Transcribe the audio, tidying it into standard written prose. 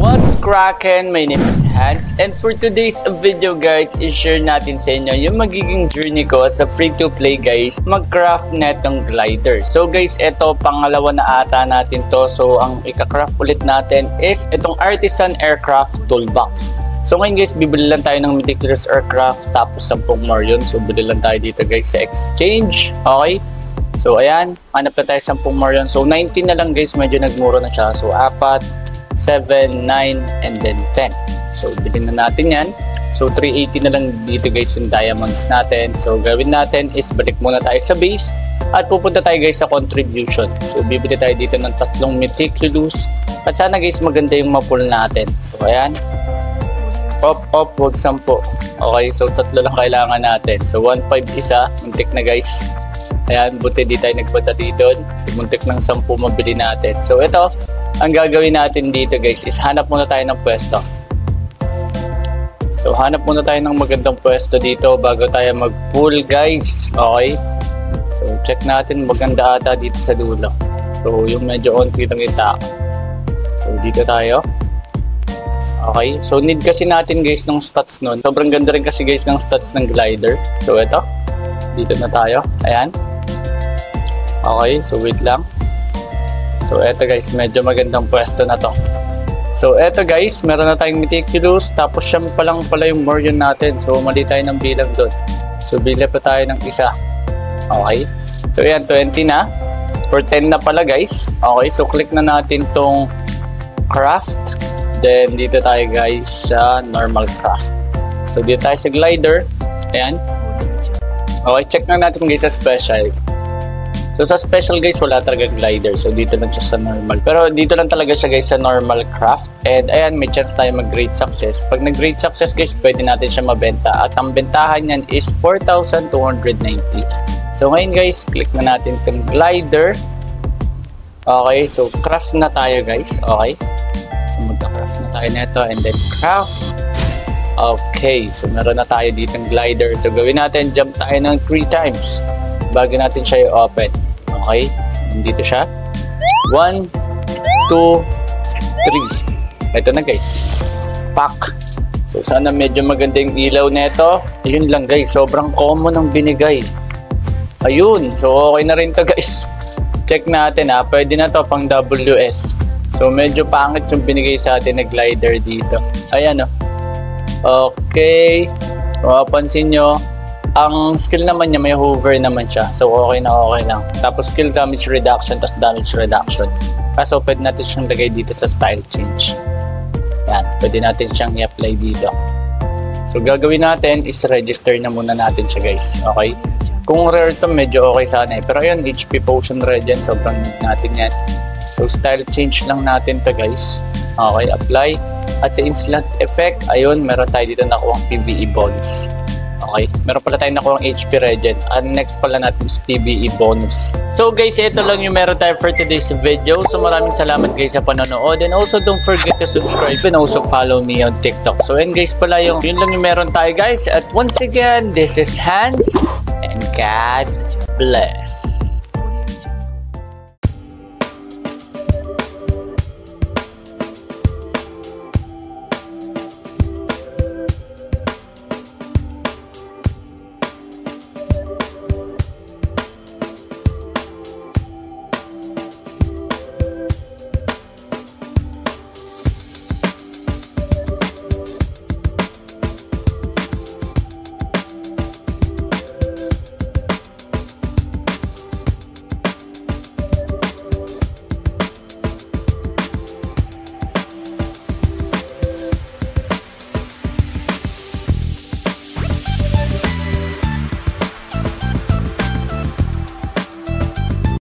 What's cracking? My name is Hans, and for today's video guys, i-share natin sa inyo yung magiging journey ko sa free-to-play guys mag-craft netong glider. So guys, ito pangalawa na ata natin to. So ang ika-craft ulit natin is itong Artisan Aircraft Toolbox. So ngayon guys, bibili lang tayo ng Meticulous Aircraft tapos 10 more yun. So bili lang tayo dito guys sa exchange. Okay? So ayan, hanap na tayo 10 more yun. So 19 na lang guys, medyo nagmura na siya. So 4, 7, 9, and then 10. So bilhin na natin yan. So 380 na lang dito guys yung diamonds natin. So gawin natin is balik muna tayo sa base at pupunta tayo guys sa contribution. So bibili tayo dito ng 3 Meticulous at sana guys maganda yung mapul natin. So ayan, up, wag 10. Okay, so 3 lang kailangan natin. So 1.5 isa, muntik na guys. Ayan, buti di tayo nagbata dito. So muntik ng 10 mabili natin. So ito, ang gagawin natin dito guys is hanap muna tayo ng pwesto. So hanap muna tayo ng magandang pwesto dito bago tayo mag-pull guys. Okay, so check natin, maganda ata dito sa dulo. So yung medyo onti lang yung tao. So dito tayo. Okay, so need kasi natin guys ng stats nun. Sobrang ganda rin kasi guys ng stats ng glider. So ito, dito na tayo. Ayan. Okay, so wait lang. So eto guys, medyo magandang pwesto na to. So eto guys, meron na tayong Meticulous, tapos siyam pa lang pala yung Morion natin. So mali tayo ng bilang doon. So bili pa tayo ng isa. Okay, so yan, 20 na or 10 na pala guys. Okay, so click na natin tong craft. Then dito tayo guys sa normal craft. So dito tayo sa glider. Ayan. Okay, check na natin guys sa special. So sa special guys, wala talaga glider. So dito lang siya sa normal. Pero dito lang talaga siya guys sa normal craft. And ayan, may chance tayo mag-great success. Pag nag-great success guys, pwede natin siya mabenta. At ang bentahan niyan is 4,290. So ngayon guys, click na natin itong glider. Okay, so craft na tayo guys. Okay. So magka-craft na tayo nito and then craft. Okay, so meron na tayo ditong glider. So gawin natin, jump tayo ng 3 times bago natin siya i-open. Okay, nandito siya. 1, 2, 3. Ito na guys, pack. So sana medyo maganda yung ilaw nito. Ayun lang guys, sobrang common ang binigay. Ayun, so okay na rin to guys. Check natin ha, pwede na to pang WS. So medyo pangit yung binigay sa atin na glider dito. Ayan o. Okay, so mapansin nyo, ang skill naman niya may hover naman siya. So okay na okay lang. Tapos skill damage reduction, tapos damage reduction. Kaso pwede natin siyang lagay dito sa style change. Yan, pwede natin siyang i-apply dito. So gagawin natin is register na muna natin siya guys. Okay, kung rare to medyo okay sana eh. Pero ayun, HP potion regen, sobrang need natin yan. So style change lang natin to guys. Okay, apply. At sa instant effect, ayun, meron tayo dito nakuha ang PvE bonus. Okay, meron pala tayong nakuha ang HP regen. And next pala natin is PvE bonus. So guys, ito lang yung meron tayo for today's video. So maraming salamat guys sa panonood. And also don't forget to subscribe and also follow me on TikTok. So and guys pala yun lang yung meron tayo guys. At once again, this is Hans and God bless.